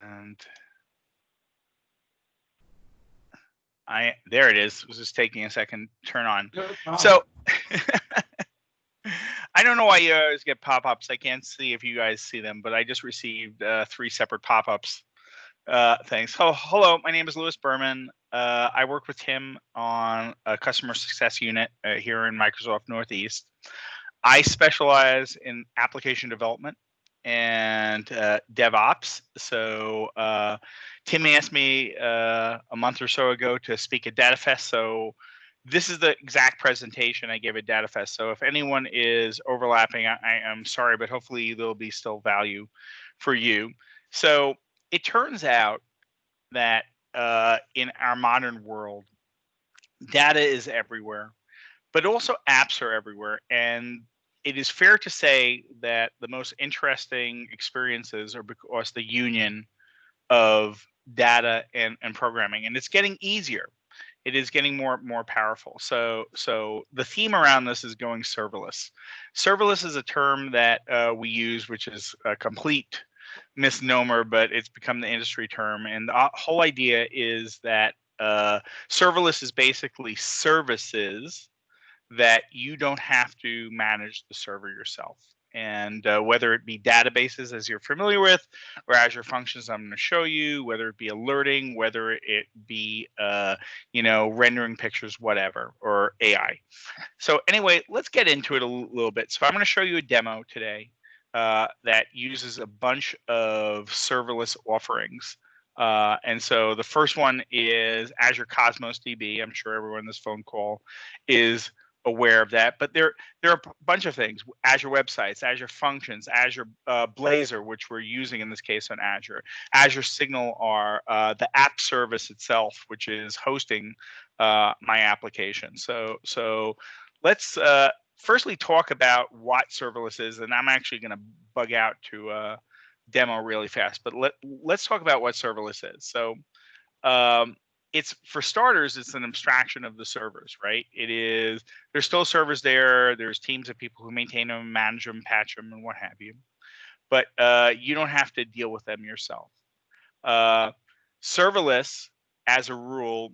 And there it is. It was just taking a second to turn on. So I don't know why you always get pop-ups. I can't see if you guys see them, but I just received 3 separate pop-ups. Thanks. Oh, hello. My name is Louis Berman. I work with Tim on a customer success unit here in Microsoft Northeast. I specialize in application development and DevOps. So Tim asked me a month or so ago to speak at DataFest. So this is the exact presentation I gave at DataFest. So if anyone is overlapping, I am sorry, but hopefully there'll be still value for you. So it turns out that in our modern world, data is everywhere, but also apps are everywhere. And it is fair to say that the most interesting experiences are because the union of data and programming, and it's getting easier. It is getting more powerful. So the theme around this is going serverless. Serverless is a term that we use, which is a complete misnomer, but it's become the industry term. And the whole idea is that serverless is basically services that you don't have to manage the server yourself. And whether it be databases, as you're familiar with, or Azure Functions, I'm going to show you, whether it be alerting, whether it be, rendering pictures, whatever, or AI. So anyway, let's get into it a little bit. So I'm going to show you a demo today that uses a bunch of serverless offerings. And so the first one is Azure Cosmos DB. I'm sure everyone in this phone call is aware of that, but there are a bunch of things: Azure Websites, Azure Functions, Azure Blazor, which we're using in this case on Azure Signal, are the app service itself, which is hosting my application. So let's firstly talk about what serverless is, and I'm actually going to bug out to demo really fast, but let's talk about what serverless is. So it's, for starters, it's an abstraction of the servers, right? There's still servers there. There's teams of people who maintain them, manage them, patch them, and what have you. But you don't have to deal with them yourself. Serverless, as a rule,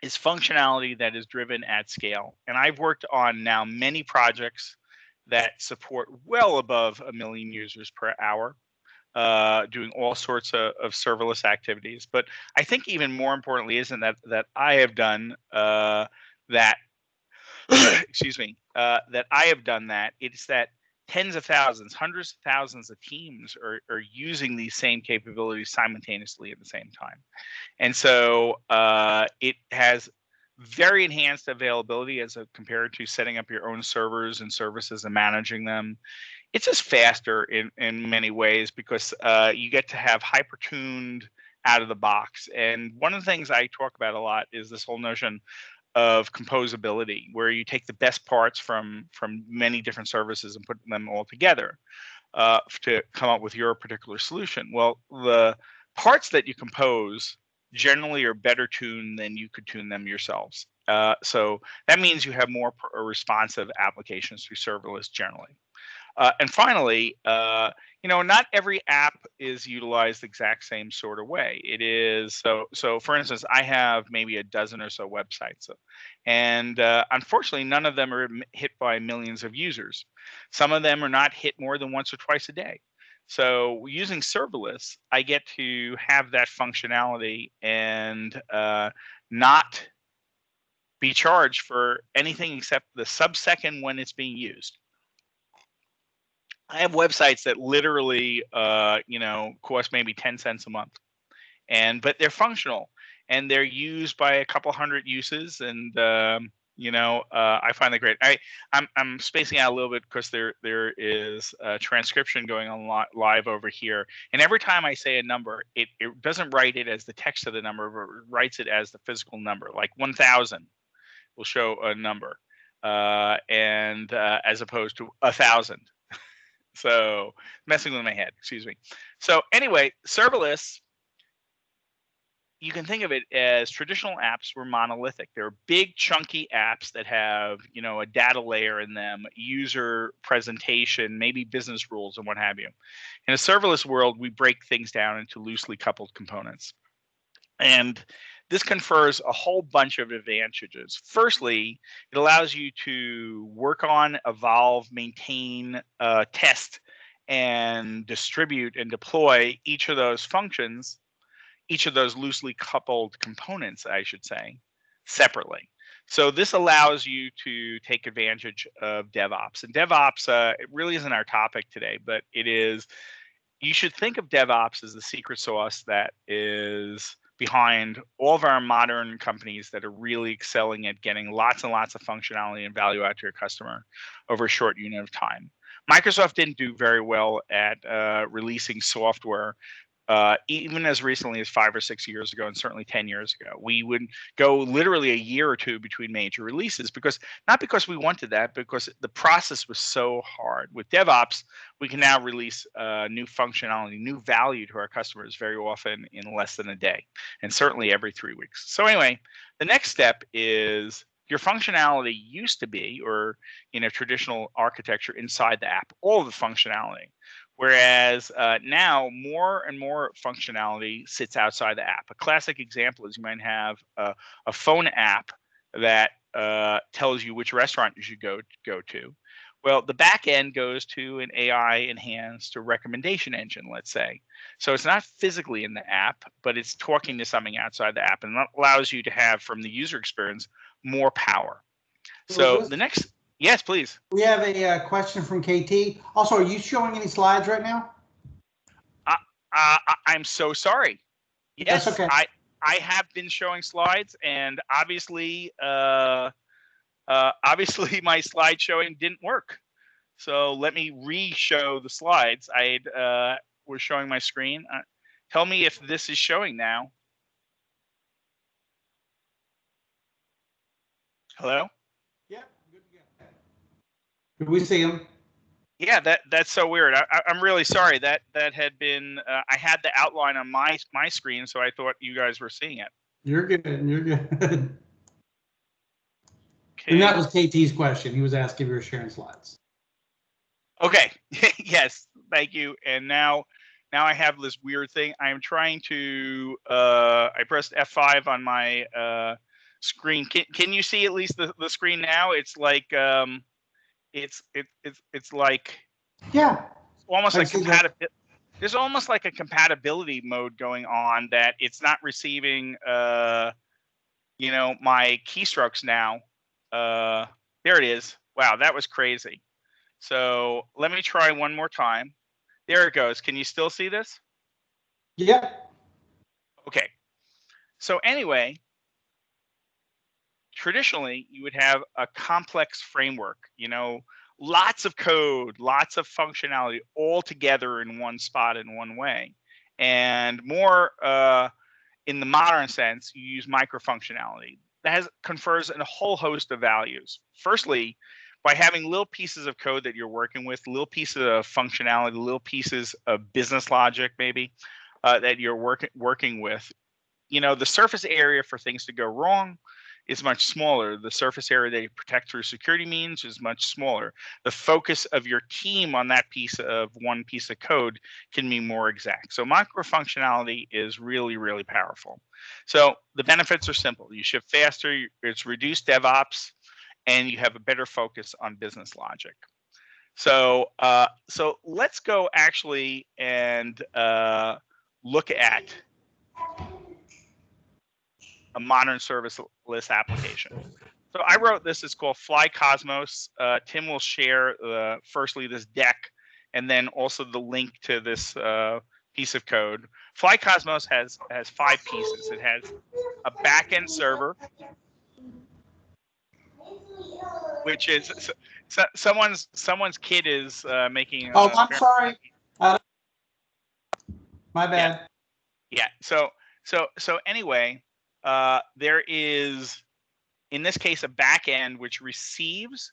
is functionality that is driven at scale. And I've worked on now many projects that support well above 1 million users per hour. Doing all sorts of serverless activities. But I think even more importantly isn't that I have done that, excuse me, that I have done that. It's that tens of thousands, hundreds of thousands of teams are using these same capabilities simultaneously at the same time. And so it has very enhanced availability as compared to setting up your own servers and services and managing them. It's just faster in many ways because you get to have hyper-tuned out of the box. And one of the things I talk about a lot is this whole notion of composability, where you take the best parts from many different services and put them all together to come up with your particular solution. Well, the parts that you compose generally are better tuned than you could tune them yourselves. So that means you have more responsive applications through serverless generally. And finally, not every app is utilized the exact same sort of way. It is so. For instance, I have maybe a dozen or so websites, and unfortunately, none of them are hit by millions of users. Some of them are not hit more than once or twice a day. So using serverless, I get to have that functionality and not be charged for anything except the sub-second when it's being used. I have websites that literally, cost maybe 10 cents a month, but they're functional and they're used by a couple hundred uses, and I find that great. I'm spacing out a little bit because there is transcription going on live over here, and every time I say a number, it doesn't write it as the text of the number, but it writes it as the physical number. Like 1,000 will show a number, and as opposed to 1,000. So messing with my head, excuse me. So anyway, serverless, you can think of it as traditional apps were monolithic. They're big, chunky apps that have, a data layer in them, user presentation, maybe business rules and what have you. In a serverless world, we break things down into loosely coupled components. And this confers a whole bunch of advantages. Firstly, it allows you to work on, evolve, maintain, test, and distribute and deploy each of those functions, each of those loosely coupled components, I should say, separately. So this allows you to take advantage of DevOps. And DevOps, it really isn't our topic today, but it is. You should think of DevOps as the secret sauce that is behind all of our modern companies that are really excelling at getting lots and lots of functionality and value out to your customer over a short unit of time. Microsoft didn't do very well at releasing software even as recently as 5 or 6 years ago, and certainly 10 years ago. We would go literally a year or two between major releases, not because we wanted that, because the process was so hard. With DevOps, we can now release new functionality, new value to our customers very often in less than a day, and certainly every 3 weeks. So anyway, the next step is your functionality used to be, or traditional architecture inside the app, all of the functionality. Whereas now more and more functionality sits outside the app. A classic example is you might have a phone app that tells you which restaurant you should go to. Well, the back end goes to an AI enhanced recommendation engine, let's say. So it's not physically in the app, but it's talking to something outside the app, and that allows you to have, from the user experience, more power. So the next. Yes, please. We have a question from KT. Also, are you showing any slides right now? I'm so sorry. Yes, that's okay. I have been showing slides, and obviously my slide showing didn't work. So let me re-show the slides. I was showing my screen. Tell me if this is showing now. Hello? Yeah. Could we see them? Yeah, that's so weird. I'm really sorry. That had been. I had the outline on my screen, so I thought you guys were seeing it. You're good. You're good. Okay. And that was KT's question. He was asking if you were sharing slides. Okay. Yes. Thank you. And now I have this weird thing. I'm trying to. I pressed F5 on my screen. Can you see at least the screen now? It's like. It's like almost like compatibility. There's almost like a compatibility mode going on that it's not receiving my keystrokes now. There it is. Wow, that was crazy. So let me try one more time. There it goes. Can you still see this? Yeah. Okay. So anyway, traditionally, you would have a complex framework, lots of code, lots of functionality all together in one spot in one way. And more in the modern sense, you use micro-functionality. That confers a whole host of values. Firstly, by having little pieces of code that you're working with, little pieces of functionality, little pieces of business logic maybe that you're working with, the surface area for things to go wrong is much smaller. The surface area that you protect through security means is much smaller. The focus of your team on that one piece of code can be more exact. So micro-functionality is really, really powerful. So the benefits are simple. You ship faster, it's reduced DevOps, and you have a better focus on business logic. So let's go actually and look at a modern serverless application. So I wrote this. It's called Fly Cosmos. Tim will share firstly this deck, and then also the link to this piece of code. Fly Cosmos has 5 pieces. It has a backend server, which is someone's kid is making. Oh, I'm sorry. My bad. Yeah. So anyway. There is, in this case, a backend which receives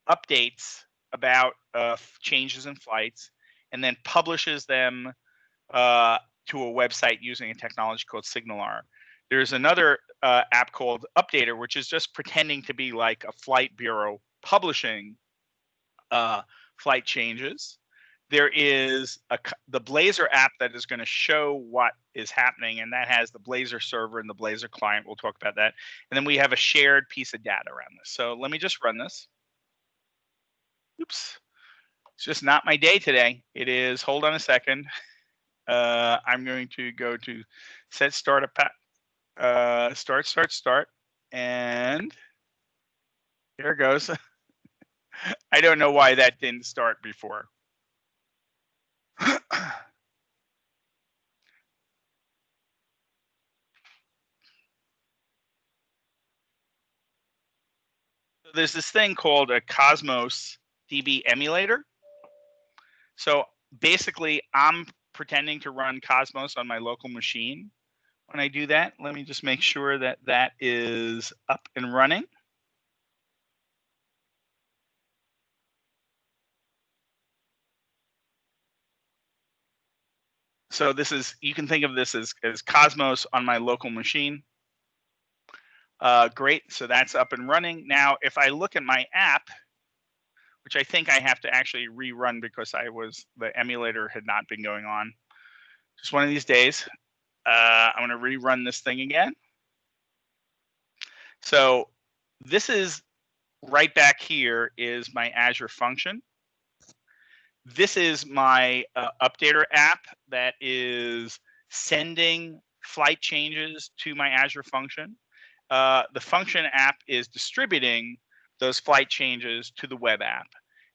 updates about changes in flights and then publishes them to a website using a technology called SignalR. There's another app called Updater, which is just pretending to be like a flight bureau publishing flight changes. There is the Blazor app that is going to show what is happening, and that has the Blazor server and the Blazor client. We'll talk about that. And then we have a shared piece of data around this. So let me just run this. Oops. It's just not my day today. It is, hold on a second. I'm going to go to set startup, start, and here it goes. I don't know why that didn't start before. There's this thing called a Cosmos DB emulator. So basically, I'm pretending to run Cosmos on my local machine. When I do that, let me just make sure that that is up and running. So this is, you can think of this as Cosmos on my local machine. Great, so that's up and running. Now, if I look at my app, which I think I have to actually rerun because the emulator had not been going on. Just one of these days, I'm gonna rerun this thing again. So this is right back here is my Azure function. This is my Updater app that is sending flight changes to my Azure function. The function app is distributing those flight changes to the web app.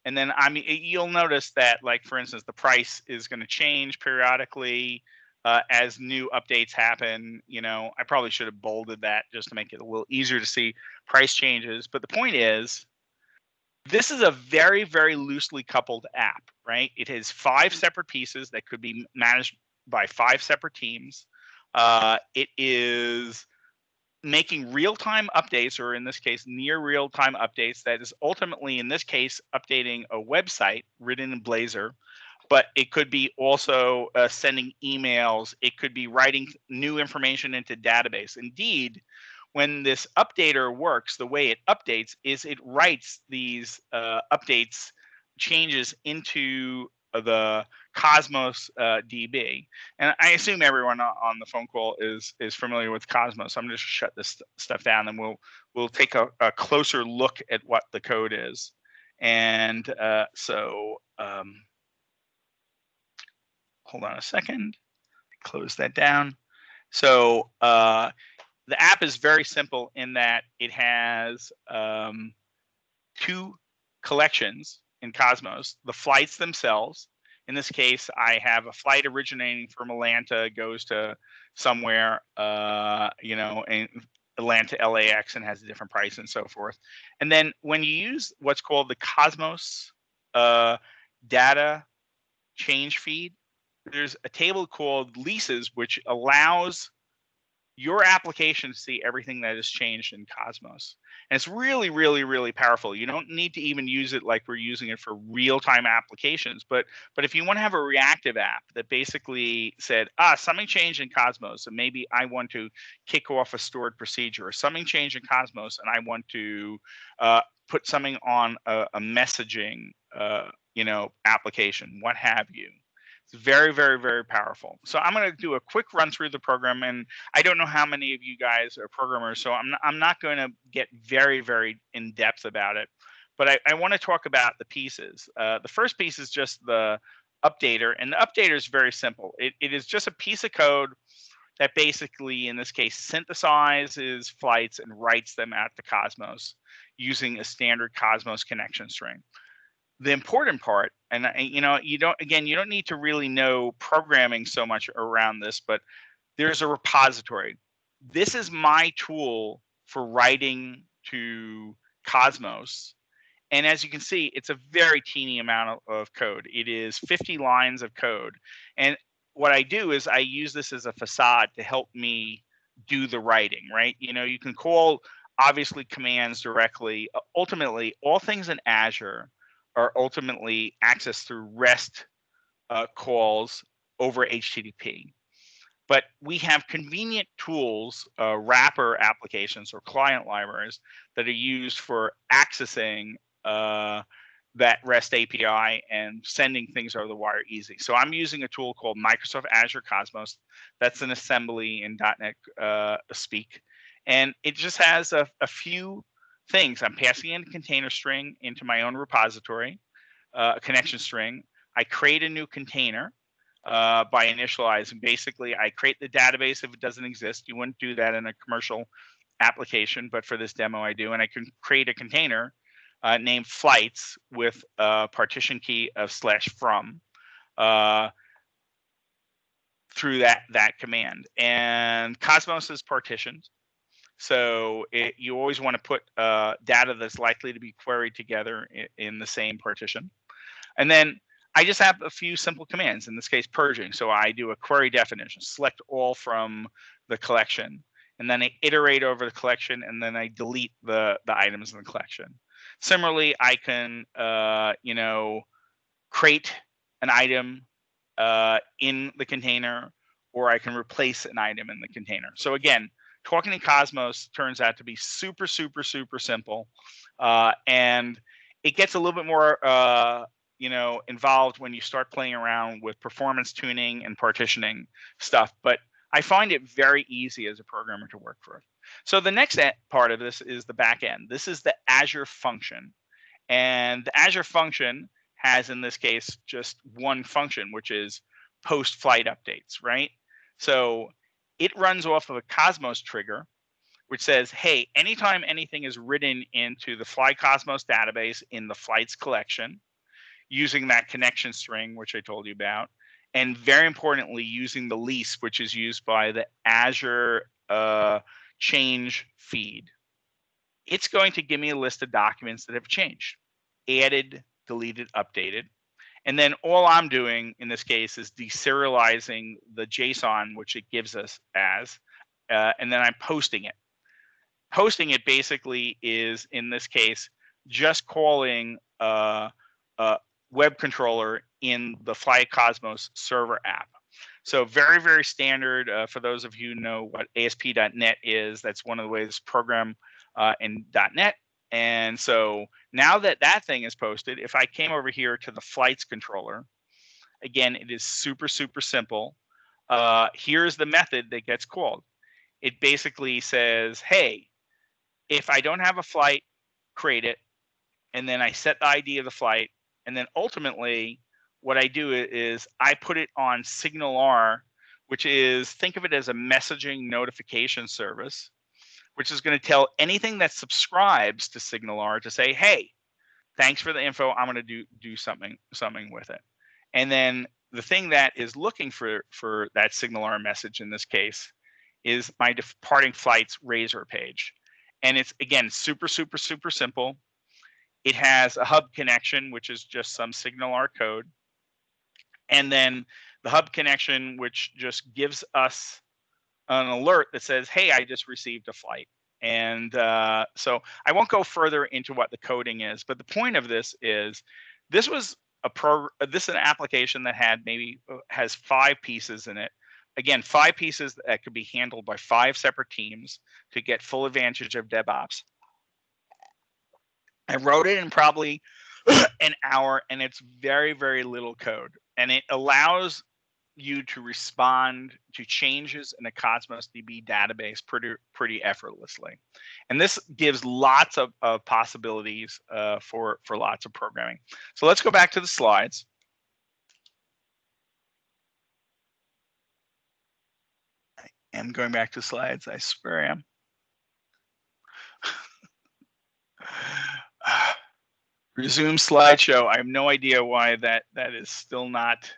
And then you'll notice that, like, for instance, the price is going to change periodically as new updates happen. You know, I probably should have bolded that just to make it a little easier to see price changes. But the point is, this is a very, very loosely coupled app, right? It has 5 separate pieces that could be managed by 5 separate teams. It is making real-time updates, or in this case, near real-time updates. That is ultimately, in this case, updating a website written in Blazor. But it could be also sending emails. It could be writing new information into database. Indeed, when this updater works, the way it updates is it writes these updates, changes into the Cosmos DB. And I assume everyone on the phone call is familiar with Cosmos. I'm just shut this stuff down, and we'll take a closer look at what the code is. And hold on a second. Close that down. So the app is very simple in that it has 2 collections in Cosmos: the flights themselves. In this case, I have a flight originating from Atlanta, goes to somewhere, in Atlanta, LAX, and has a different price and so forth. And then when you use what's called the Cosmos data change feed, there's a table called leases, which allows your application to see everything that has changed in Cosmos. And it's really, really, really powerful. You don't need to even use it like we're using it for real-time applications. But if you want to have a reactive app that basically said, something changed in Cosmos, and maybe I want to kick off a stored procedure, or something changed in Cosmos, and I want to put something on a messaging, application, what have you. It's very, very, very powerful. So I'm going to do a quick run through the program, and I don't know how many of you guys are programmers, so I'm not going to get very, very in depth about it. But I want to talk about the pieces. The first piece is just the updater, and the updater is very simple. It is just a piece of code that basically, in this case, synthesizes flights and writes them out to Cosmos using a standard Cosmos connection string. The important part, and you don't need to really know programming so much around this, but there's a repository. This is my tool for writing to Cosmos. And as you can see, it's a very teeny amount of code. It is 50 lines of code. And what I do is I use this as a facade to help me do the writing, right? You can call, obviously, commands directly. Ultimately, all things in Azure are ultimately accessed through REST calls over HTTP. But we have convenient tools, wrapper applications or client libraries that are used for accessing that REST API and sending things over the wire easy. So I'm using a tool called Microsoft Azure Cosmos. That's an assembly in .NET speak. And it just has a few things. I'm passing in a container string into my own repository, a connection string. I create a new container by initializing. Basically, I create the database if it doesn't exist. You wouldn't do that in a commercial application, but for this demo I do. And I can create a container named flights with a partition key of /from through that command. And Cosmos is partitioned. So you always want to put data that's likely to be queried together in the same partition. And then I just have a few simple commands, in this case, purging. So I do a query definition, select all from the collection, and then I iterate over the collection, and then I delete the items in the collection. Similarly, I can, create an item in the container, or I can replace an item in the container. So again, talking to Cosmos turns out to be super, super, super simple. And it gets a little bit more involved when you start playing around with performance tuning and partitioning stuff. But I find it very easy as a programmer to work for. So the next part of this is the back end. This is the Azure function. And the Azure function has, in this case, just one function, which is post flight updates, right? So it runs off of a Cosmos trigger, which says, hey, anytime anything is written into the Fly Cosmos database in the flights collection, using that connection string, which I told you about, and very importantly, using the lease, which is used by the Azure change feed, it's going to give me a list of documents that have changed, added, deleted, updated. And then all I'm doing in this case is deserializing the JSON, which it gives us as, and then I'm posting it. Posting it basically is, in this case, just calling a web controller in the Fly Cosmos server app. So very, very standard for those of you who know what ASP.NET is. That's one of the ways to program in .NET. And so now that that thing is posted, if I came over here to the flights controller, again, it is super, super simple. Here's the method that gets called. It basically says, hey, if I don't have a flight, create it. And then I set the ID of the flight. And then ultimately, what I do is I put it on SignalR, which is, think of it as a messaging notification service, which is going to tell anything that subscribes to SignalR to say, hey, thanks for the info. I'm going to do something with it. And then the thing that is looking for that SignalR message in this case is my departing flights Razor page. And it's, again, super, super, super simple. It has a hub connection, which is just some SignalR code. And then the hub connection, which just gives us an alert that says, hey, I just received a flight. And so I won't go further into what the coding is, but the point of this is, this was this is an application that has 5 pieces in it. Again, 5 pieces that could be handled by 5 separate teams to get full advantage of DevOps. I wrote it in probably an hour, and it's very, very little code. And it allows you to respond to changes in a Cosmos DB database pretty effortlessly. And this gives lots of possibilities for lots of programming. So let's go back to the slides. I am going back to slides, I swear I am. Resume slideshow. I have no idea why that is still not.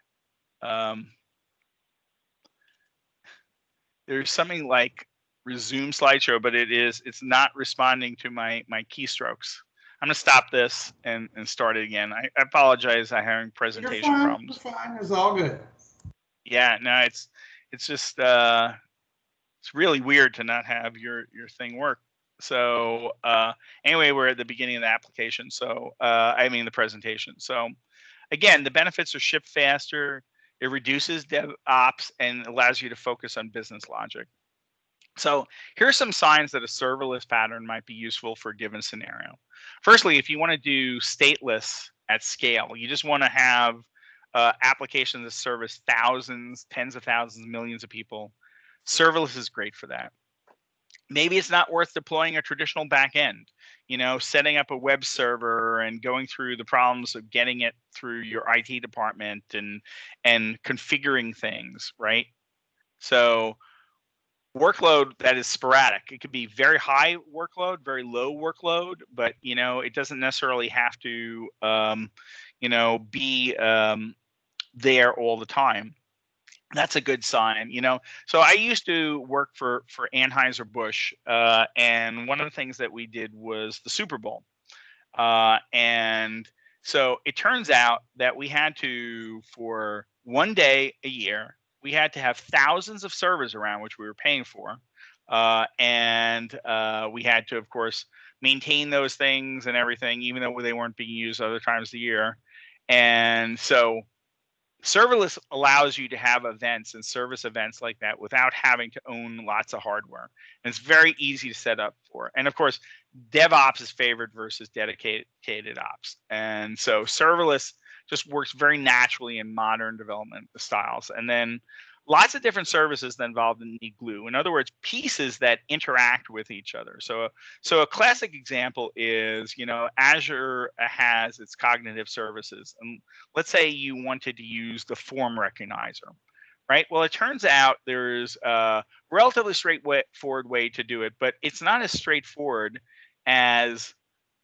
There's something like resume slideshow, but it's not responding to my keystrokes. I'm gonna stop this and start it again. I apologize. I'm having presentation problems. You're fine. It's all good. Yeah, no, it's just it's really weird to not have your thing work. So anyway, we're at the beginning of the application. So I mean the presentation. So again, the benefits are ship faster, It reduces DevOps and allows you to focus on business logic. So here are some signs that a serverless pattern might be useful for a given scenario. Firstly, if you want to do stateless at scale, you just want to have applications that service thousands, tens of thousands, millions of people. Serverless is great for that. Maybe it's not worth deploying a traditional backend, setting up a web server and going through the problems of getting it through your IT department and configuring things, right? So workload that is sporadic. It could be very high workload, very low workload, but it doesn't necessarily have to be there all the time. That's a good sign, So I used to work for Anheuser-Busch, and one of the things that we did was the Super Bowl. And so it turns out that we had to, for one day a year, we had to have thousands of servers around, which we were paying for. And we had to, of course, maintain those things and everything, even though they weren't being used other times of the year. And so serverless allows you to have events and service events like that without having to own lots of hardware. And it's very easy to set up for. And of course, DevOps is favored versus dedicated ops. And so serverless just works very naturally in modern development styles. And then lots of different services that involved in need glue. In other words, pieces that interact with each other. So a classic example is, Azure has its cognitive services. And let's say you wanted to use the form recognizer, right? Well, it turns out there's a relatively straightforward way to do it, but it's not as straightforward as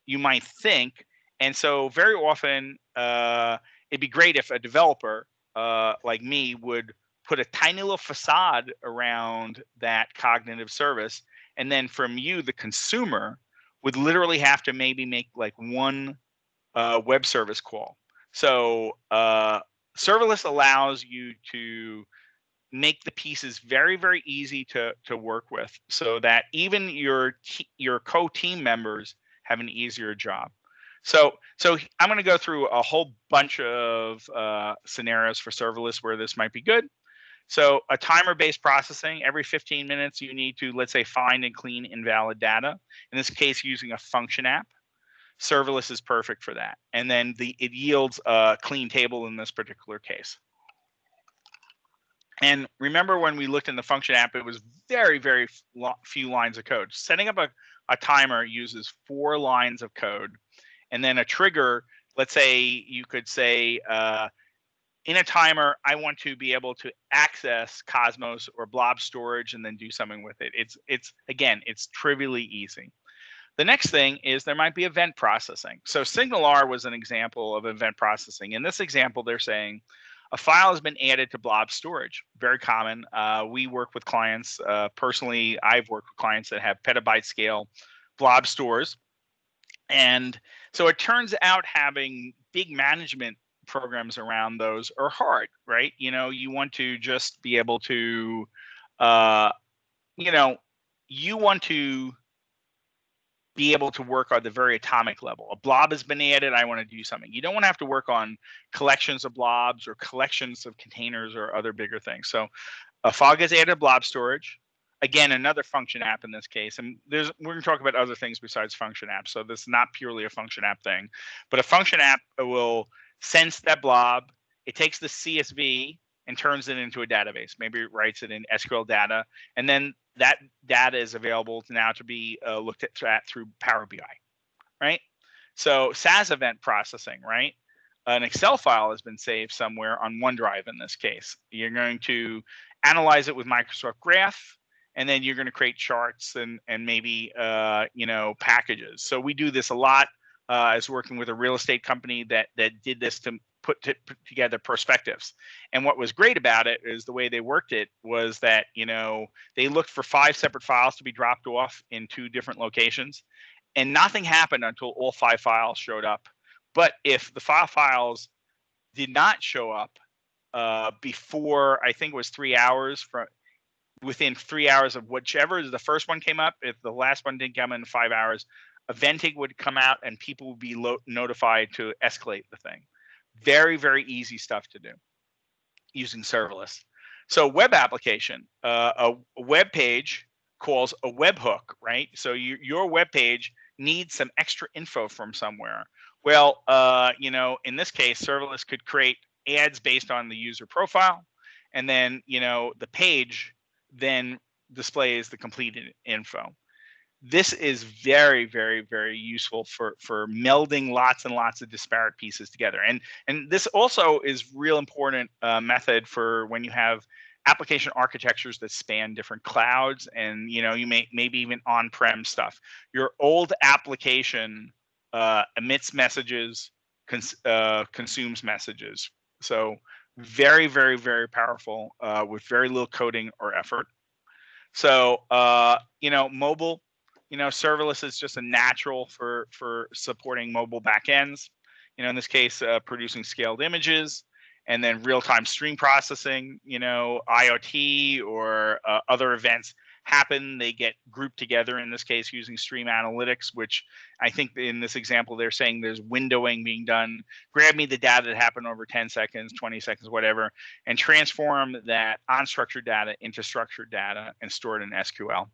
you might think. And so very often, it'd be great if a developer like me would put a tiny little facade around that cognitive service. And then from you, the consumer, would literally have to maybe make like one web service call. So serverless allows you to make the pieces very, very easy to work with, so that even your co-team members have an easier job. So I'm going to go through a whole bunch of scenarios for serverless where this might be good. So a timer-based processing, every 15 minutes you need to, let's say, find and clean invalid data. In this case, using a function app. Serverless is perfect for that. And then it yields a clean table in this particular case. And remember when we looked in the function app, it was very, very few lines of code. Setting up a timer uses 4 lines of code. And then a trigger, let's say you could say, in a timer, I want to be able to access Cosmos or blob storage and then do something with it. It's trivially easy. The next thing is there might be event processing. So SignalR was an example of event processing. In this example, they're saying a file has been added to blob storage. Very common. We work with clients. Personally, I've worked with clients that have petabyte scale blob stores. And so it turns out having big management programs around those are hard, right? You want to just be able to, you want to be able to work on the very atomic level. A blob has been added, I want to do something. You don't want to have to work on collections of blobs or collections of containers or other bigger things. So a file gets added to blob storage. Again, another function app in this case. And we're going to talk about other things besides function apps. So this is not purely a function app thing. But a function app will sense that blob. It takes the CSV and turns it into a database. Maybe it writes it in SQL data. And then that data is available now to be looked at through Power BI, right? So SAS event processing, right? An Excel file has been saved somewhere on OneDrive in this case. You're going to analyze it with Microsoft Graph, and then you're going to create charts and maybe packages. So we do this a lot. I was working with a real estate company that did this to put together perspectives. And what was great about it is the way they worked it was that, they looked for 5 separate files to be dropped off in 2 different locations, and nothing happened until all 5 files showed up. But if the 5 files did not show up before, I think it was 3 hours, within 3 hours of whichever the first one came up, if the last one didn't come in 5 hours, eventing would come out and people would be notified to escalate the thing. Very, very easy stuff to do. using serverless. So web application, a web page calls a webhook, right? So your web page needs some extra info from somewhere. Well, in this case, serverless could create ads based on the user profile, and then the page then displays the completed info. This is very, very, very useful for melding lots and lots of disparate pieces together. And this also is real important method for when you have application architectures that span different clouds, and you maybe even on-prem stuff. Your old application emits messages, consumes messages. So very, very, very powerful with very little coding or effort. So mobile. Serverless is just a natural for supporting mobile backends. In this case, producing scaled images, and then real-time stream processing. IoT or other events happen. They get grouped together. In this case, using stream analytics, which I think in this example they're saying there's windowing being done. Grab me the data that happened over 10 seconds, 20 seconds, whatever, and transform that unstructured data into structured data and store it in SQL.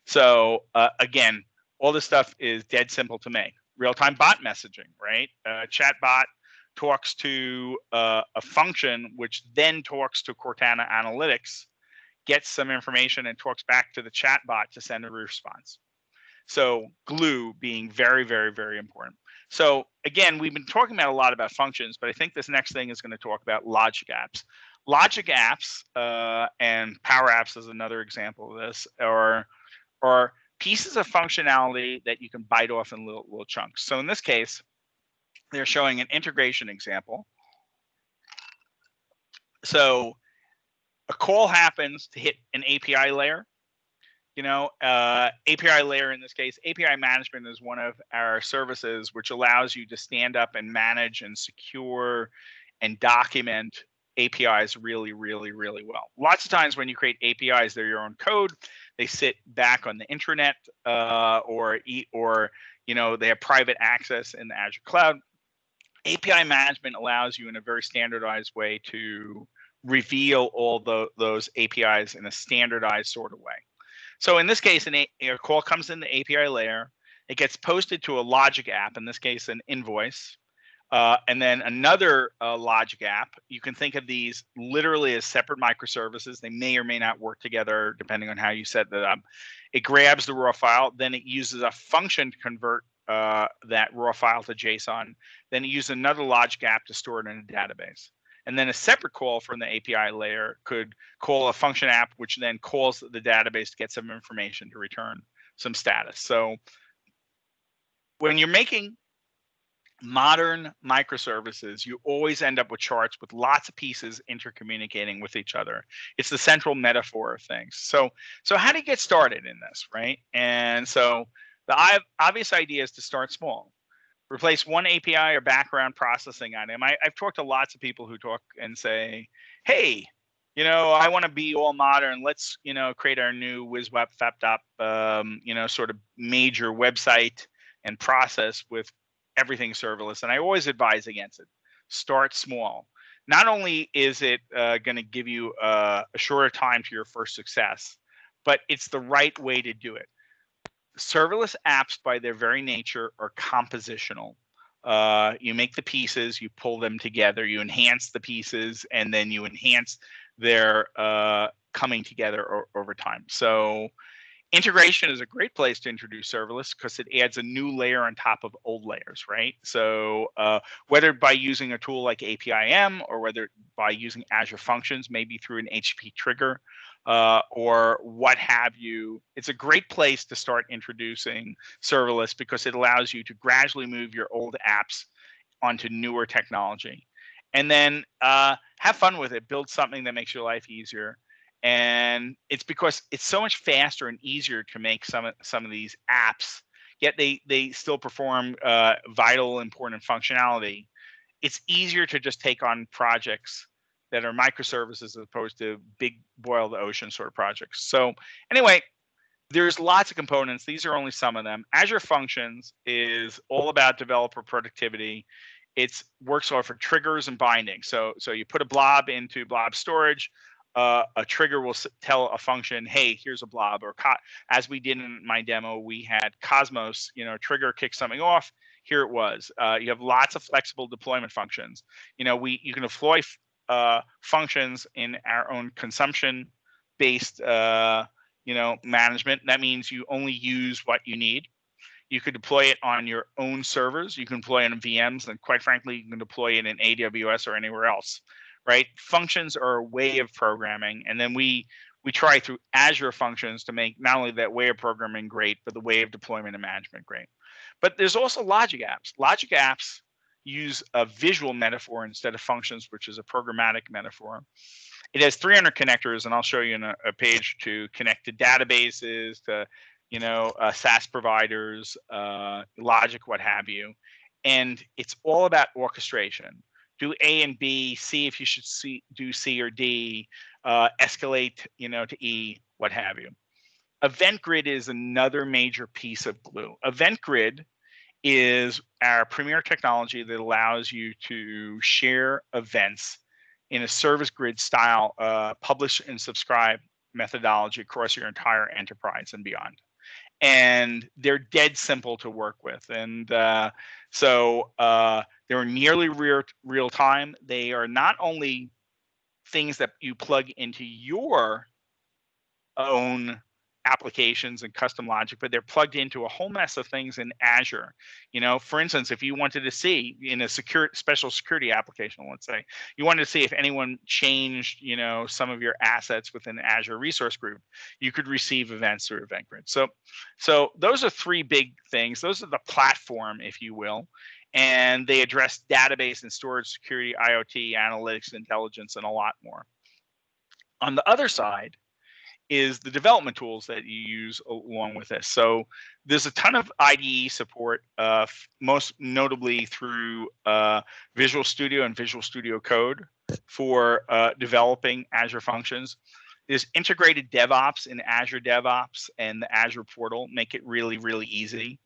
So again, all this stuff is dead simple to make. Real-time bot messaging, right? Chat bot talks to a function, which then talks to Cortana Analytics, gets some information, and talks back to the chat bot to send a response. So glue being very, very, very important. So again, we've been talking about a lot about functions, but I think this next thing is going to talk about logic apps. Logic apps and Power Apps is another example of this, are pieces of functionality that you can bite off in little chunks. So in this case, they're showing an integration example. So a call happens to hit an API layer. API layer in this case, API management is one of our services which allows you to stand up and manage and secure and document APIs really, really, really well. Lots of times when you create APIs, they're your own code. They sit back on the intranet, or they have private access in the Azure cloud. API management allows you in a very standardized way to reveal all those APIs in a standardized sort of way. So in this case, a call comes in the API layer. It gets posted to a logic app, in this case, an invoice. And then another logic app. You can think of these literally as separate microservices. They may or may not work together depending on how you set that up. It grabs the raw file, then it uses a function to convert that raw file to JSON. Then it uses another logic app to store it in a database. And then a separate call from the API layer could call a function app, which then calls the database to get some information to return some status. So when you're making modern microservices, you always end up with charts with lots of pieces intercommunicating with each other. It's the central metaphor of things. So how do you get started in this, right? And so the obvious idea is to start small. Replace one API or background processing item. I've talked to lots of people who talk and say, hey, I want to be all modern. Let's, create our new WizWeb fapped up, sort of major website and process with everything serverless. And I always advise against it. Start small. Not only is it going to give you a shorter time to your first success, but it's the right way to do it. Serverless apps, by their very nature, are compositional. You make the pieces, you pull them together, you enhance the pieces, and then you enhance their coming together over time. So integration is a great place to introduce serverless because it adds a new layer on top of old layers, right? So whether by using a tool like APIM or whether by using Azure Functions, maybe through an HTTP trigger, or what have you, it's a great place to start introducing serverless because it allows you to gradually move your old apps onto newer technology. And then have fun with it. Build something that makes your life easier. And it's because it's so much faster and easier to make some of these apps, yet they still perform vital, important functionality. It's easier to just take on projects that are microservices as opposed to big boil the ocean sort of projects. So anyway, there's lots of components. These are only some of them. Azure Functions is all about developer productivity. It works off of triggers and bindings. So you put a blob into blob storage. A trigger will tell a function, hey, here's a blob. Or as we did in my demo, we had Cosmos, trigger kick something off. Here it was. You have lots of flexible deployment functions. You can deploy functions in our own consumption-based, management. That means you only use what you need. You could deploy it on your own servers. You can deploy it on VMs, and quite frankly, you can deploy it in AWS or anywhere else, right? Functions are a way of programming, and then we try through Azure Functions to make not only that way of programming great, but the way of deployment and management great. But there's also logic apps. Logic apps use a visual metaphor instead of functions, which is a programmatic metaphor. It has 300 connectors, and I'll show you in a page to connect to databases, to SaaS providers, logic, what have you. And it's all about orchestration. Do A and B, see if you should do C or D, escalate, to E, what have you. Event Grid is another major piece of glue. Event Grid is our premier technology that allows you to share events in a service grid style, publish and subscribe methodology across your entire enterprise and beyond. And they're dead simple to work with. And so they're nearly real time. They are not only things that you plug into your own applications and custom logic, but they're plugged into a whole mess of things in Azure. For instance, if you wanted to see in a special security application, let's say, you wanted to see if anyone changed, some of your assets within the Azure Resource Group, you could receive events through Event Grid. So those are three big things. Those are the platform, if you will, and they address database and storage security, IoT, analytics, intelligence, and a lot more. On the other side is the development tools that you use along with this. So there's a ton of IDE support, most notably through Visual Studio and Visual Studio Code for developing Azure Functions. There's integrated DevOps in Azure DevOps and the Azure portal, make it really, really easy.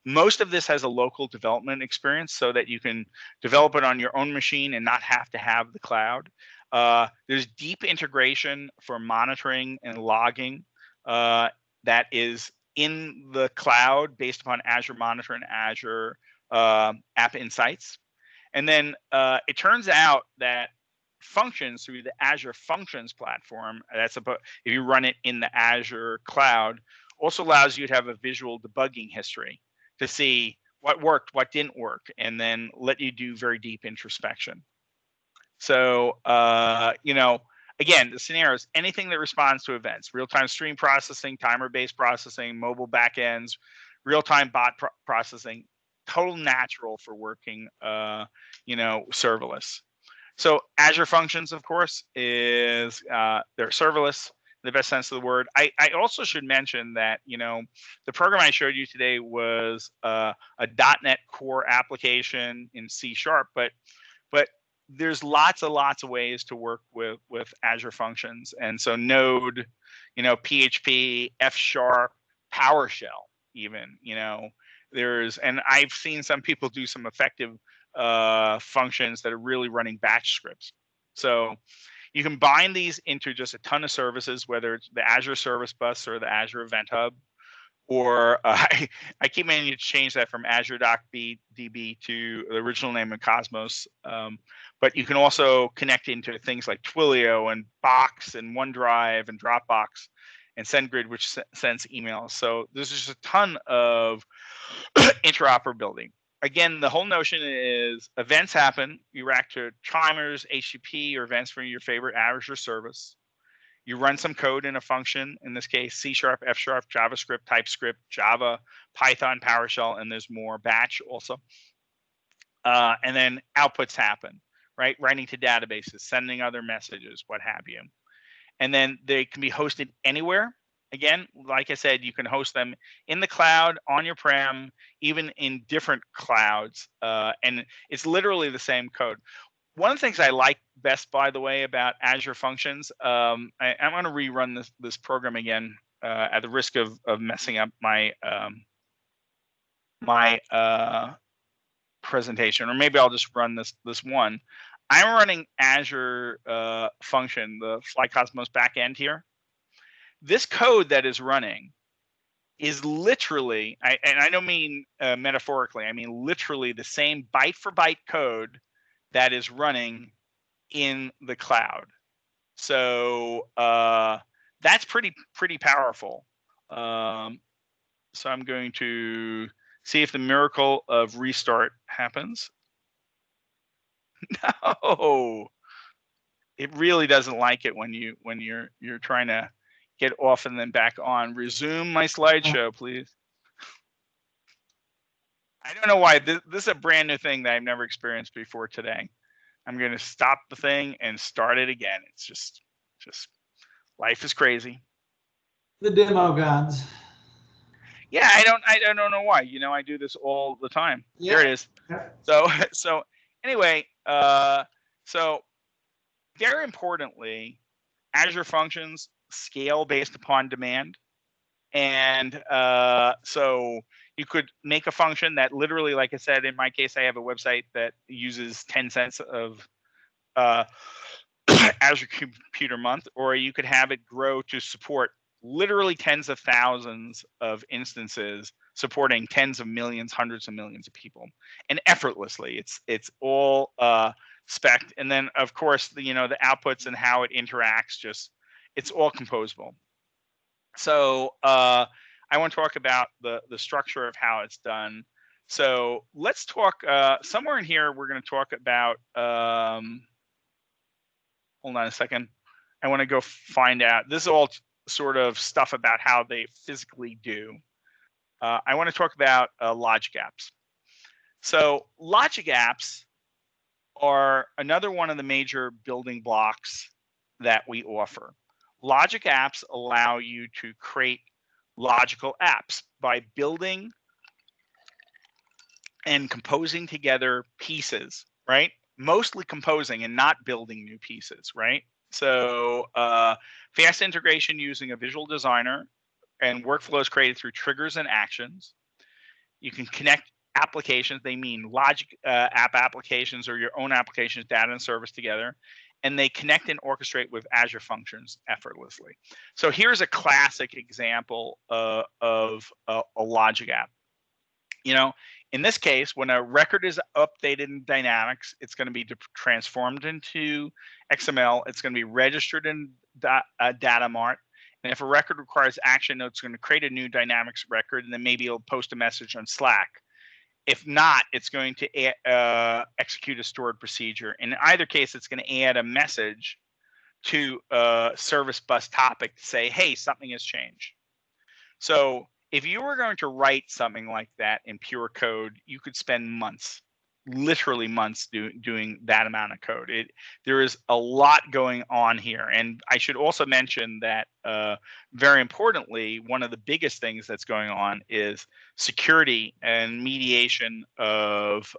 Most of this has a local development experience so that you can develop it on your own machine and not have to have the cloud. There's deep integration for monitoring and logging that is in the cloud based upon Azure Monitor and Azure App Insights. And then it turns out that functions through the Azure Functions platform, if you run it in the Azure cloud, also allows you to have a visual debugging history to see what worked, what didn't work, and then let you do very deep introspection. So, again, the scenarios, anything that responds to events, real-time stream processing, timer-based processing, mobile backends, real-time bot processing, total natural for working, serverless. So Azure Functions, of course, is they're serverless in the best sense of the word. I also should mention that, the program I showed you today was a .NET Core application in C#, but there's lots of ways to work with Azure Functions. And so Node, PHP, F#, PowerShell, even, and I've seen some people do some effective functions that are really running batch scripts. So you can bind these into just a ton of services, whether it's the Azure Service Bus or the Azure Event Hub, or I keep meaning to change that from Azure DB to the original name of Cosmos. But you can also connect into things like Twilio and Box and OneDrive and Dropbox and SendGrid, which sends emails. So there's just a ton of interoperability. Again, the whole notion is events happen. You react to timers, HTTP, or events from your favorite Azure service. You run some code in a function, in this case, C#, F#, JavaScript, TypeScript, Java, Python, PowerShell, and there's more, batch also. And then outputs happen, right? Writing to databases, sending other messages, what have you. And then they can be hosted anywhere. Again, like I said, you can host them in the cloud, on your prem, even in different clouds. And it's literally the same code. One of the things I like best, by the way, about Azure Functions, I'm going to rerun this program again at the risk of messing up my presentation, or maybe I'll just run this one. I'm running Azure function, the Fly Cosmos backend here. This code that is running is literally, and I don't mean metaphorically, I mean literally the same byte for byte code that is running in the cloud. So that's pretty powerful. So I'm going to see if the miracle of restart happens. No, it really doesn't like it when you're trying to get off and then back on. Resume my slideshow, please. I don't know why. This is a brand new thing that I've never experienced before today. I'm going to stop the thing and start it again. It's just life is crazy. The demo gods. Yeah, I don't know why. You know, I do this all the time. Yeah. There it is. Yeah. So anyway, so very importantly, Azure Functions scale based upon demand. And so you could make a function that literally, like I said, in my case, I have a website that uses 10 cents of Azure Computer Month, or you could have it grow to support literally tens of thousands of instances, supporting tens of millions, hundreds of millions of people, and effortlessly. It's all spec'd, and then of course the outputs and how it interacts, it's all composable. So I want to talk about the structure of how it's done. So let's talk somewhere in here. We're going to talk about. Hold on a second. I want to go find out. This is all sort of stuff about how they physically do. I want to talk about logic apps. So logic apps are another one of the major building blocks that we offer. Logic apps allow you to create logical apps by building and composing together pieces, right? Mostly composing and not building new pieces, right? So fast integration using a visual designer and workflows created through triggers and actions. You can connect applications, they mean logic app applications or your own applications, data and service together, and they connect and orchestrate with Azure Functions effortlessly. So here's a classic example of a logic app. In this case, when a record is updated in Dynamics, it's going to be transformed into XML. It's going to be registered in Data Mart. And if a record requires action, it's going to create a new Dynamics record, and then maybe it'll post a message on Slack. If not, it's going to execute a stored procedure. In either case, it's going to add a message to a service bus topic to say, hey, something has changed. So if you were going to write something like that in pure code, you could spend months, literally months doing that amount of code. There is a lot going on here. And I should also mention that very importantly, one of the biggest things that's going on is security and mediation of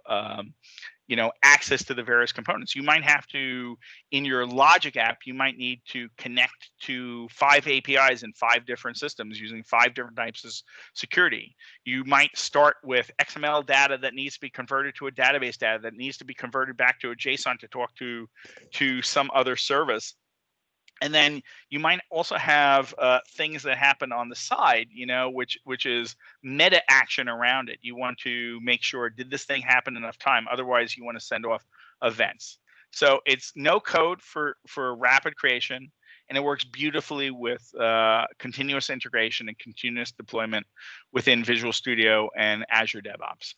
access to the various components. You might have to, in your logic app, you might need to connect to 5 APIs in 5 different systems using 5 different types of security. You might start with XML data that needs to be converted to a database data that needs to be converted back to a JSON to talk to some other service. And then you might also have things that happen on the side, which is meta action around it. You want to make sure, did this thing happen enough time? Otherwise, you want to send off events. So it's no code for rapid creation, and it works beautifully with continuous integration and continuous deployment within Visual Studio and Azure DevOps.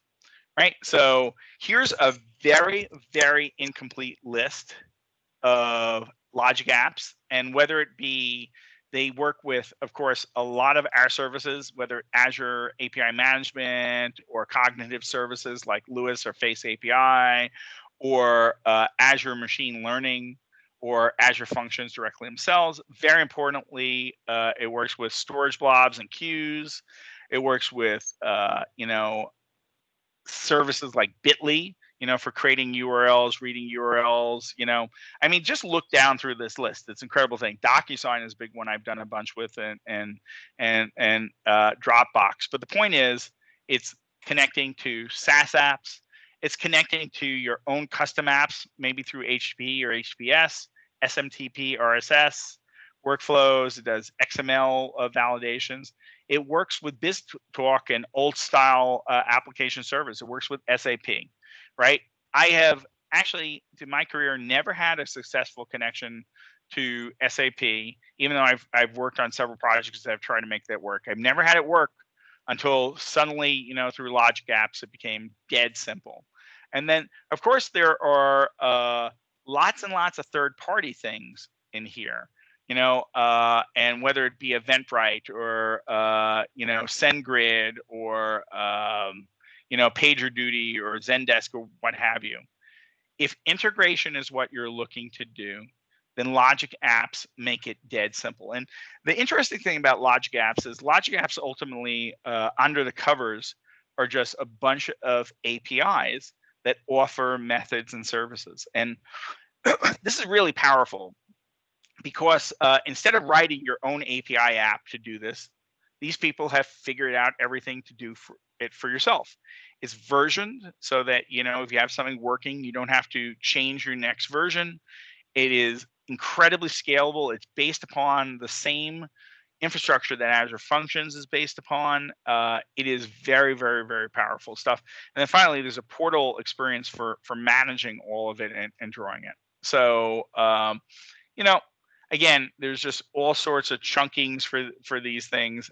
Right. So here's a very, very incomplete list of logic apps, and whether it be they work with, of course, a lot of our services, whether Azure API management or cognitive services like Lewis or Face API, or Azure machine learning or Azure Functions directly themselves. Very importantly, it works with storage blobs and queues. It works with services like Bitly, for creating URLs, reading URLs, I mean, just look down through this list. It's an incredible thing. DocuSign is a big one I've done a bunch with, and Dropbox. But the point is, it's connecting to SaaS apps, It's connecting to your own custom apps, maybe through HTTP or HTTPS, SMTP, RSS, workflows. It does XML validations. It works with BizTalk and old style application servers. It works with SAP, right? I have actually, in my career, never had a successful connection to SAP, even though I've worked on several projects that I've tried to make that work. I've never had it work until suddenly, through Logic Apps, it became dead simple. And then, of course, there are lots and lots of third-party things in here, and whether it be Eventbrite or, SendGrid or, PagerDuty or Zendesk or what have you. If integration is what you're looking to do, then Logic Apps make it dead simple. And the interesting thing about Logic Apps is Logic Apps ultimately, under the covers, are just a bunch of APIs that offer methods and services. And this is really powerful because instead of writing your own API app to do this, these people have figured out everything to do for yourself. It's versioned so that, if you have something working, you don't have to change your next version. It is incredibly scalable. It's based upon the same infrastructure that Azure Functions is based upon. It is very, very, very powerful stuff. And then finally, there's a portal experience for managing all of it and drawing it. So, again, there's just all sorts of chunkings for these things.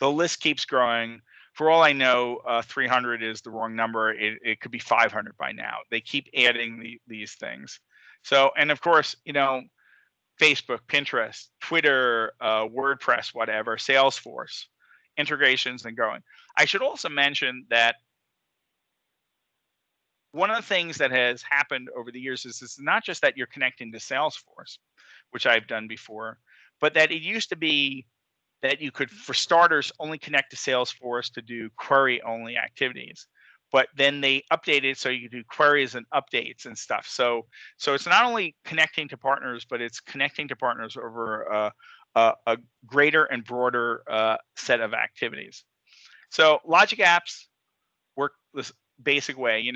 The list keeps growing. For all I know, 300 is the wrong number. It could be 500 by now. They keep adding these things. So, and of course, Facebook, Pinterest, Twitter, WordPress, whatever, Salesforce, integrations and growing. I should also mention that one of the things that has happened over the years is it's not just that you're connecting to Salesforce, which I've done before, but that it used to be that you could, for starters, only connect to Salesforce to do query-only activities. But then they updated so you could do queries and updates and stuff. So it's not only connecting to partners, but it's connecting to partners over a greater and broader set of activities. So Logic Apps work this basic way.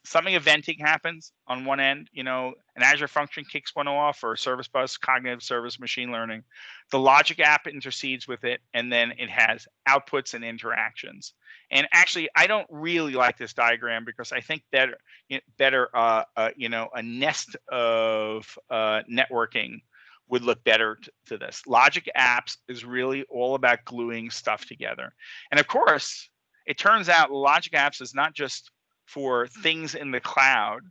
Something eventing happens on one end, an Azure function kicks one off, or service bus, cognitive service, machine learning. The Logic App intercedes with it, and then it has outputs and interactions. And actually, I don't really like this diagram because I think better a nest of networking would look better to this. Logic Apps is really all about gluing stuff together. And of course, it turns out Logic Apps is not just for things in the cloud,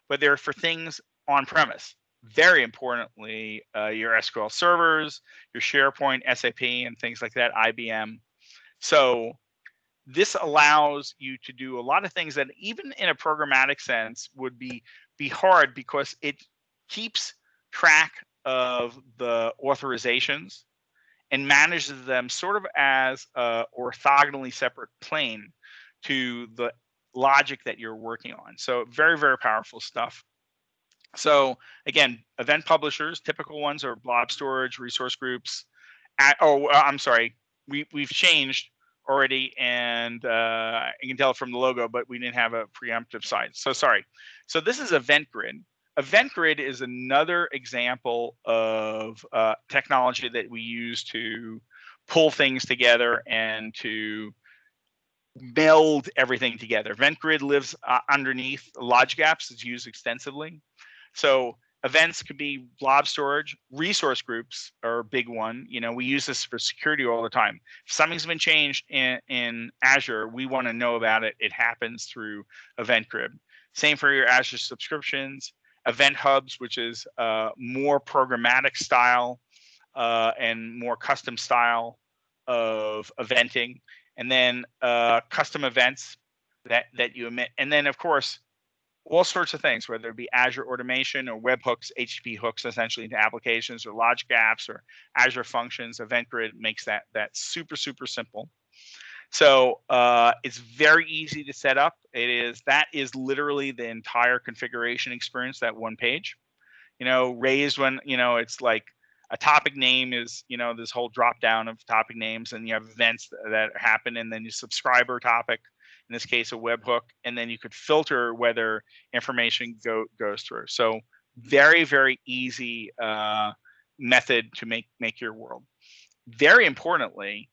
but they're for things on premise. Very importantly, your SQL servers, your SharePoint, SAP, and things like that, IBM. So this allows you to do a lot of things that even in a programmatic sense would be hard, because it keeps track of the authorizations and manages them sort of as a orthogonally separate plane to the logic that you're working on. So very, very powerful stuff. So again, event publishers, typical ones are blob storage, resource groups. I'm sorry, we've changed already, and you can tell from the logo, but we didn't have a preemptive side. So sorry. So this is EventGrid. EventGrid is another example of technology that we use to pull things together and to meld everything together. EventGrid lives underneath Logic Apps. It's used extensively. So events could be blob storage. Resource groups are a big one. We use this for security all the time. If something's been changed in Azure, we want to know about it. It happens through EventGrid. Same for your Azure subscriptions. Event hubs, which is more programmatic style and more custom style of eventing. And then custom events that you emit. And then, of course, all sorts of things, whether it be Azure automation or webhooks, HTTP hooks, essentially into applications, or Logic Apps or Azure Functions. EventGrid makes that super, super simple. So it's very easy to set up. That is literally the entire configuration experience, that one page. Raised when, it's like a topic name is, this whole drop down of topic names, and you have events that happen, and then your subscriber topic, in this case, a webhook, and then you could filter whether information goes through. So very, very easy method to make your world. Very importantly,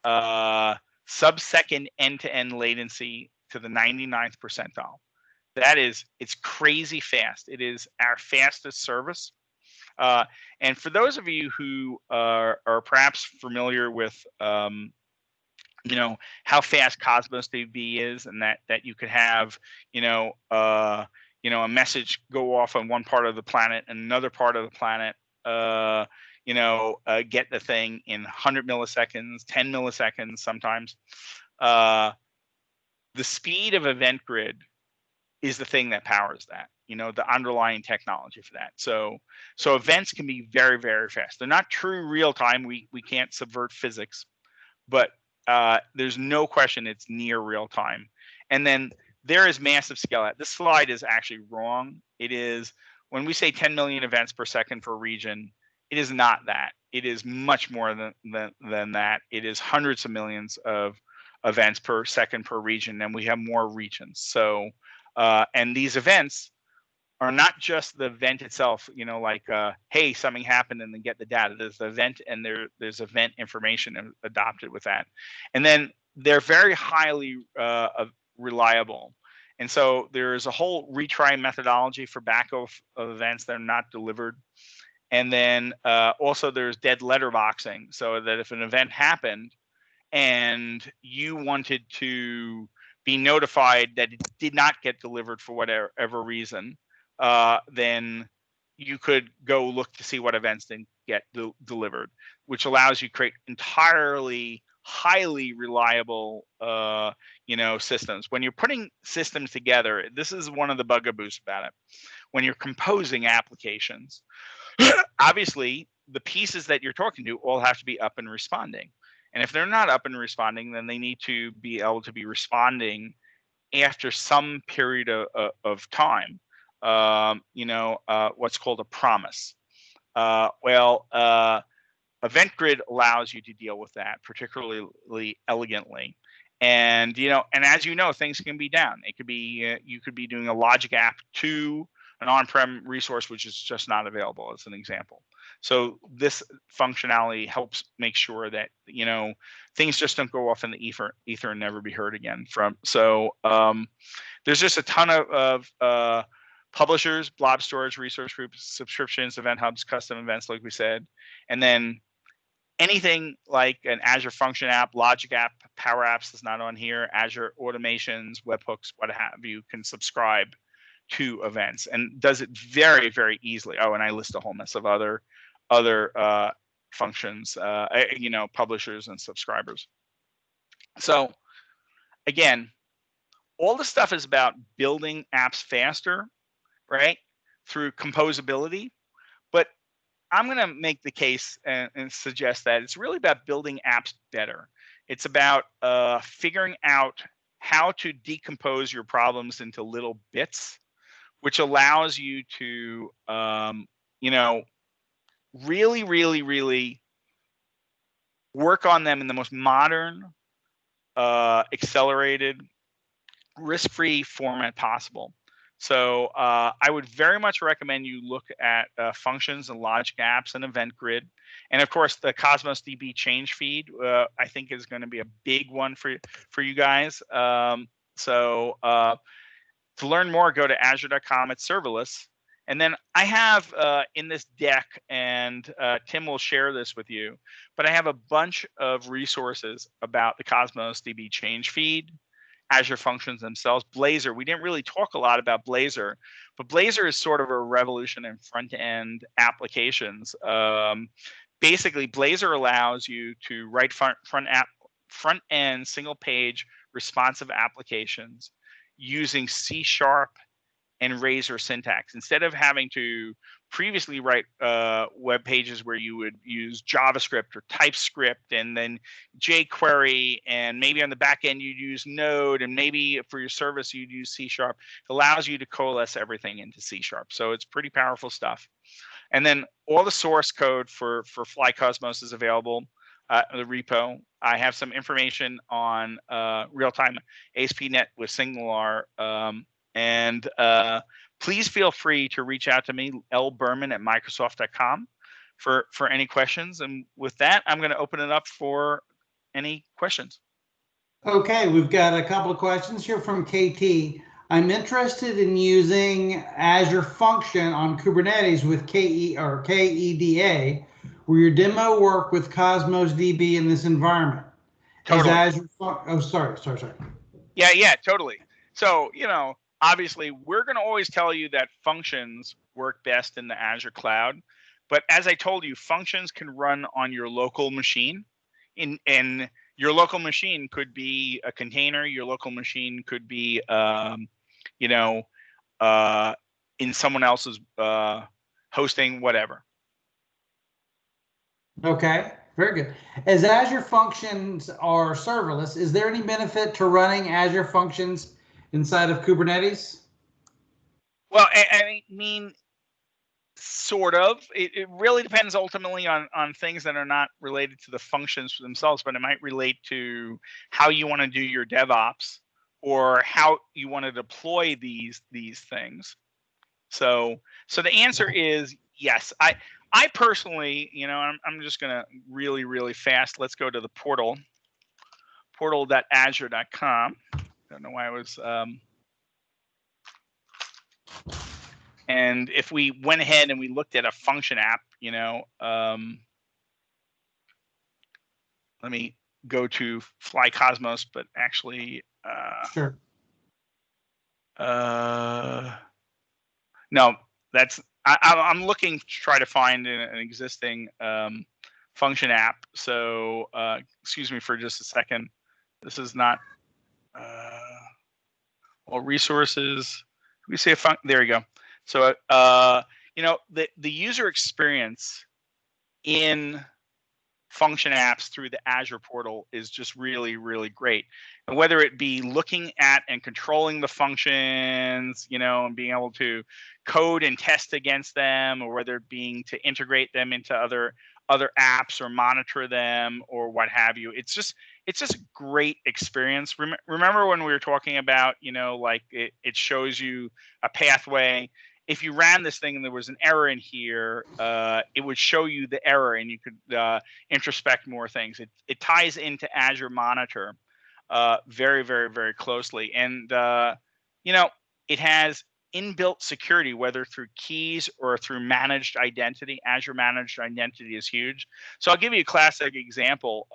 sub-second end-to-end latency to the 99th percentile. It's crazy fast. It is our fastest service. And for those of you who are perhaps familiar with, how fast Cosmos DB is, and that you could have, a message go off on one part of the planet and another part of the planet, get the thing in 100 milliseconds, 10 milliseconds sometimes. The speed of Event Grid is the thing that powers that, the underlying technology for that. So events can be very, very fast. They're not true real time. We can't subvert physics, but there's no question it's near real time. And then there is massive scale. This slide is actually wrong. It is, when we say 10 million events per second per region, it is not that. It is much more than that. It is hundreds of millions of events per second per region, and we have more regions. So, and these events are not just the event itself, hey, something happened, and then get the data. There's the event, and there's event information adopted with that. And then they're very highly reliable. And so there's a whole retry methodology for backup of events that are not delivered. And then also there's dead letterboxing, so that if an event happened and you wanted to be notified that it did not get delivered for whatever reason, then you could go look to see what events didn't get delivered, which allows you to create entirely highly reliable systems. When you're putting systems together, this is one of the bugaboos about it. When you're composing applications, obviously the pieces that you're talking to all have to be up and responding. And if they're not up and responding, then they need to be able to be responding after some period of time. What's called a promise. Event Grid allows you to deal with that particularly elegantly. And as things can be down. It could be you could be doing a logic app to an on-prem resource which is just not available, as an example. So this functionality helps make sure that things just don't go off in the ether and never be heard again from. So there's just a ton of publishers, blob storage, resource groups, subscriptions, event hubs, custom events, like we said, and then anything like an Azure Function app, Logic app, Power Apps is not on here, Azure automations, webhooks, what have you, can subscribe to events and does it very, very easily. Oh, and I list a whole mess of other functions, publishers and subscribers. So again, all the stuff is about building apps faster, right, through composability. But I'm going to make the case and suggest that it's really about building apps better. It's about figuring out how to decompose your problems into little bits, which allows you to, really, really, really work on them in the most modern, accelerated, risk-free format possible. So I would very much recommend you look at functions and logic apps and Event Grid. And of course, the Cosmos DB change feed, I think, is going to be a big one for you guys. To learn more, go to azure.com. It's serverless. And then I have in this deck, and Tim will share this with you, but I have a bunch of resources about the Cosmos DB change feed, Azure Functions themselves, Blazor. We didn't really talk a lot about Blazor, but Blazor is sort of a revolution in front-end applications. Basically, Blazor allows you to write front-end single-page responsive applications using C# and Razor syntax. Instead of having to previously write web pages where you would use JavaScript or TypeScript and then jQuery, and maybe on the back end you'd use Node, and maybe for your service you'd use C#. It allows you to coalesce everything into C#. So it's pretty powerful stuff. And then all the source code for Fly Cosmos is available. the repo. I have some information on real-time ASP.NET with SingleR. And please feel free to reach out to me, lberman@microsoft.com, for any questions. And with that, I'm going to open it up for any questions. Okay, we've got a couple of questions here from KT. I'm interested in using Azure Function on Kubernetes with KEDA. Will your demo work with Cosmos DB in this environment? Totally. Sorry. Yeah, totally. So, obviously, we're going to always tell you that functions work best in the Azure cloud. But as I told you, functions can run on your local machine. And your local machine could be a container. Your local machine could be, in someone else's hosting, whatever. Okay, very good. As Azure Functions are serverless, is there any benefit to running Azure Functions inside of Kubernetes? Well, I mean, sort of. It really depends ultimately on things that are not related to the functions themselves, but it might relate to how you want to do your DevOps or how you want to deploy these things. So the answer is yes. I personally, I'm just gonna really fast. Let's go to the portal.azure.com. Don't know why I was. And if we went ahead and we looked at a function app, let me go to Fly Cosmos, but actually, sure. No, that's I'm looking to try to find an existing function app. So excuse me for just a second. This is not well, resources. We say there you go. So the user experience in function apps through the Azure portal is just really great. And whether it be looking at and controlling the functions, and being able to code and test against them, or whether it being to integrate them into other apps or monitor them or what have you, it's just a great experience. Remember when we were talking about, like it shows you a pathway. If you ran this thing and there was an error in here, it would show you the error and you could introspect more things. It ties into Azure Monitor very closely. And, it has inbuilt security, whether through keys or through managed identity. Azure Managed Identity is huge. So I'll give you a classic example.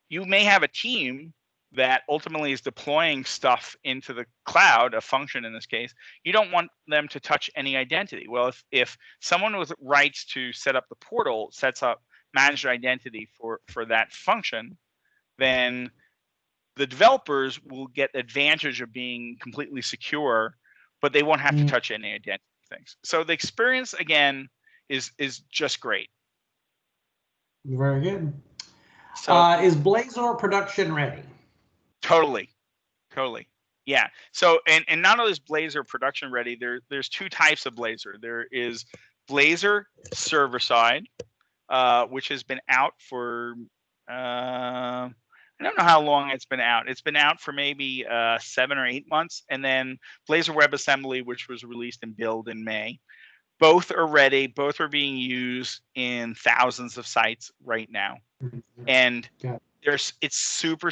You may have a team that ultimately is deploying stuff into the cloud, a function in this case. You don't want them to touch any identity. Well, if someone with rights to set up the portal sets up managed identity for that function, then the developers will get advantage of being completely secure, but they won't have to touch any identity things. So the experience, again, is just great. Very good. So, is Blazor production ready? Totally. Yeah. So, and not only is Blazor production ready, there's two types of Blazor. There is Blazor server side, which has been out for, I don't know how long it's been out. It's been out for maybe 7 or 8 months. And then Blazor WebAssembly, which was released in build in May. Both are ready. Both are being used in thousands of sites right now. And it's super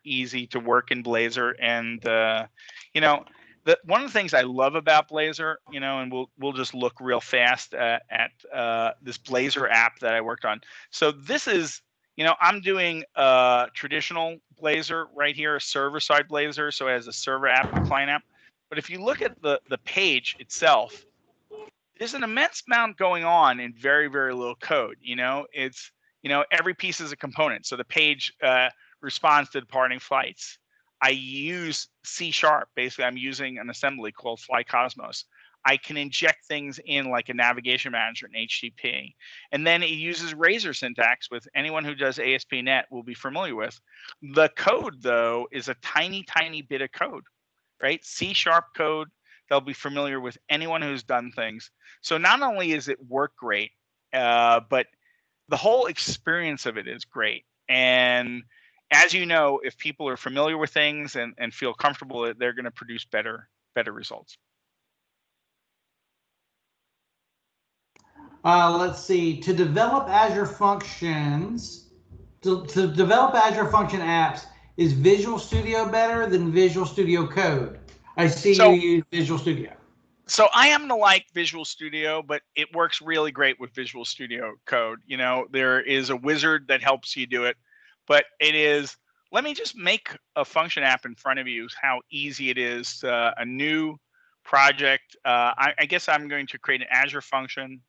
easy to work in Blazor. And one of the things I love about Blazor, and we'll just look real fast at this Blazor app that I worked on. So this is, I'm doing a traditional Blazor right here, a server-side Blazor, so it has a server app and client app. But if you look at the page itself, there's an immense amount going on in very little code. It's every piece is a component. So the page responds to departing flights. I use C#. Basically, I'm using an assembly called Fly Cosmos. I can inject things in like a navigation manager in HTTP. And then it uses Razor syntax, with anyone who does ASP.NET will be familiar with. The code, though, is a tiny bit of code, right? C# code. They'll be familiar with anyone who's done things. So not only is it work great, but the whole experience of it is great. And as you know, if people are familiar with things and feel comfortable, they're going to produce better results. Let's see. To develop Azure Functions, to develop Azure Function apps, is Visual Studio better than Visual Studio Code? I see you use Visual Studio. So I happen to like Visual Studio, but it works really great with Visual Studio Code. You know, there is a wizard that helps you do it, but it is, let me just make a function app in front of you, how easy it is. A new project. I guess I'm going to create an Azure function.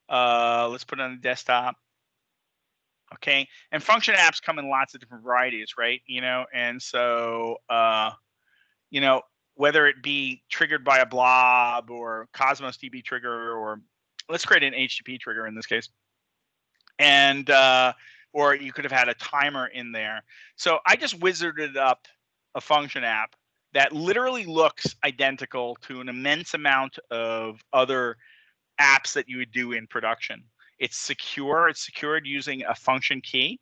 Let's put it on the desktop. Okay. And function apps come in lots of different varieties, right? You know, and so, you know, whether it be triggered by a blob or Cosmos DB trigger, or let's create an HTTP trigger in this case. And, or you could have had a timer in there. So I just wizarded up a function app that literally looks identical to an immense amount of other apps that you would do in production. It's secure. It's secured using a function key.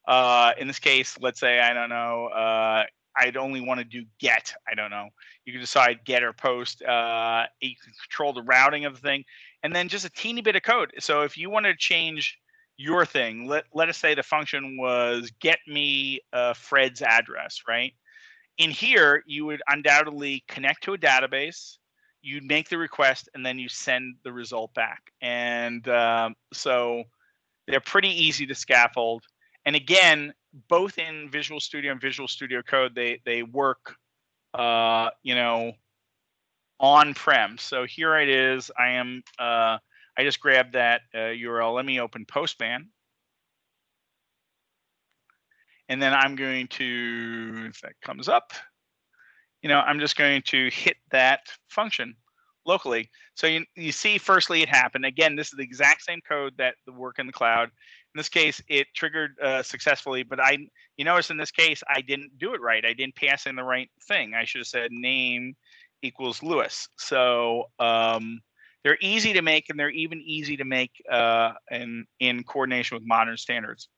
In this case, let's say, I don't know, I'd only want to do get. I don't know. You can decide get or post. You can control the routing of the thing, and then just a teeny bit of code. So if you wanted to change your thing, let us say the function was get me Fred's address, right? In here, you would undoubtedly connect to a database. You'd make the request, and then you send the result back. And so they're pretty easy to scaffold. And again, both in Visual Studio and Visual Studio Code, they work, you know, on-prem. So here it is. I just grabbed that URL. Let me open Postman. And then I'm going to, if that comes up, you know, I'm just going to hit that function locally. So you see, firstly, it happened. Again, this is the exact same code that the work in the cloud. In this case, it triggered successfully, but you notice in this case, I didn't do it right. I didn't pass in the right thing. I should have said name equals Lewis. So they're easy to make, and they're even easy to make in coordination with modern standards.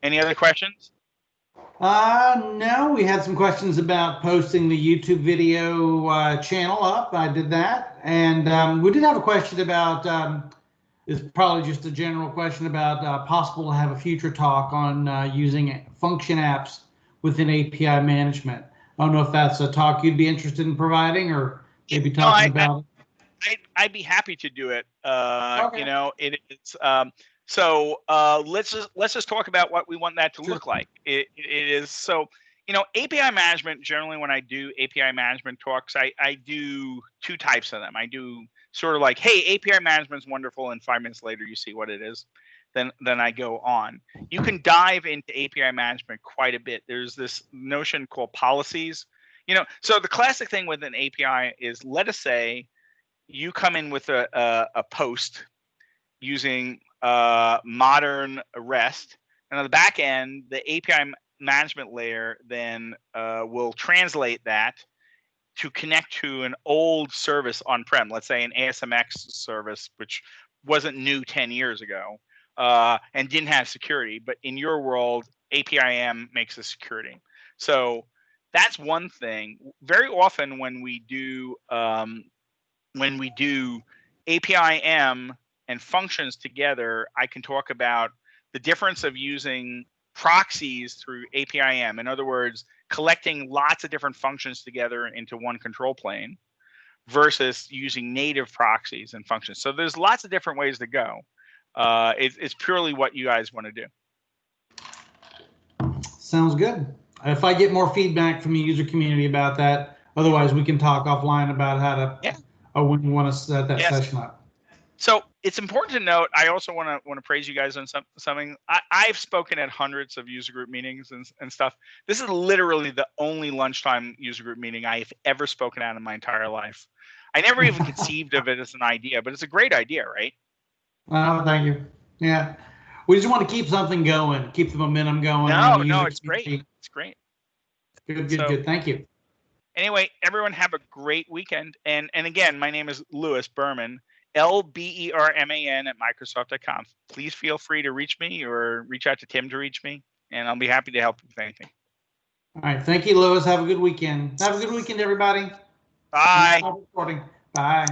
Any other questions? No, we had some questions about posting the YouTube video channel up. I did that. And we did have a question about, it's probably just a general question about possible to have a future talk on using function apps within API management. I don't know if that's a talk you'd be interested in providing, or maybe talking about it. I'd be happy to do it. Okay. You know, it's so let's just talk about what we want that to look like. It is so, you know, API management, generally when I do API management talks, I do two types of them. I do sort of like, hey, API management is wonderful, and 5 minutes later you see what it is. Then I go on. You can dive into API management quite a bit. There's this notion called policies. You know, so the classic thing with an API is, let us say you come in with a post using modern REST, and on the back end, the API management layer then will translate that to connect to an old service on-prem, let's say an ASMX service, which wasn't new 10 years ago and didn't have security. But in your world, APIM makes the security. So that's one thing. Very often when we do APIM and functions together, I can talk about the difference of using proxies through APIM. In other words, collecting lots of different functions together into one control plane versus using native proxies and functions. So there's lots of different ways to go. It's purely what you guys want to do. Sounds good. If I get more feedback from the user community about that, otherwise we can talk offline about how to, when you want to set that session up. So it's important to note, I also want to praise you guys on something. I've spoken at hundreds of user group meetings and stuff. This is literally the only lunchtime user group meeting I've ever spoken at in my entire life. I never even conceived of it as an idea, but it's a great idea, right? Oh, thank you. Yeah. We just want to keep something going, keep the momentum going. No, it's great. It's great. Good. Thank you. Anyway, everyone have a great weekend. And again, my name is Lewis Berman. lberman@microsoft.com. Please feel free to reach me or reach out to Tim to reach me, and I'll be happy to help with anything. All right. Thank you, Louis. Have a good weekend. Have a good weekend, everybody. Bye. Stop recording. Bye.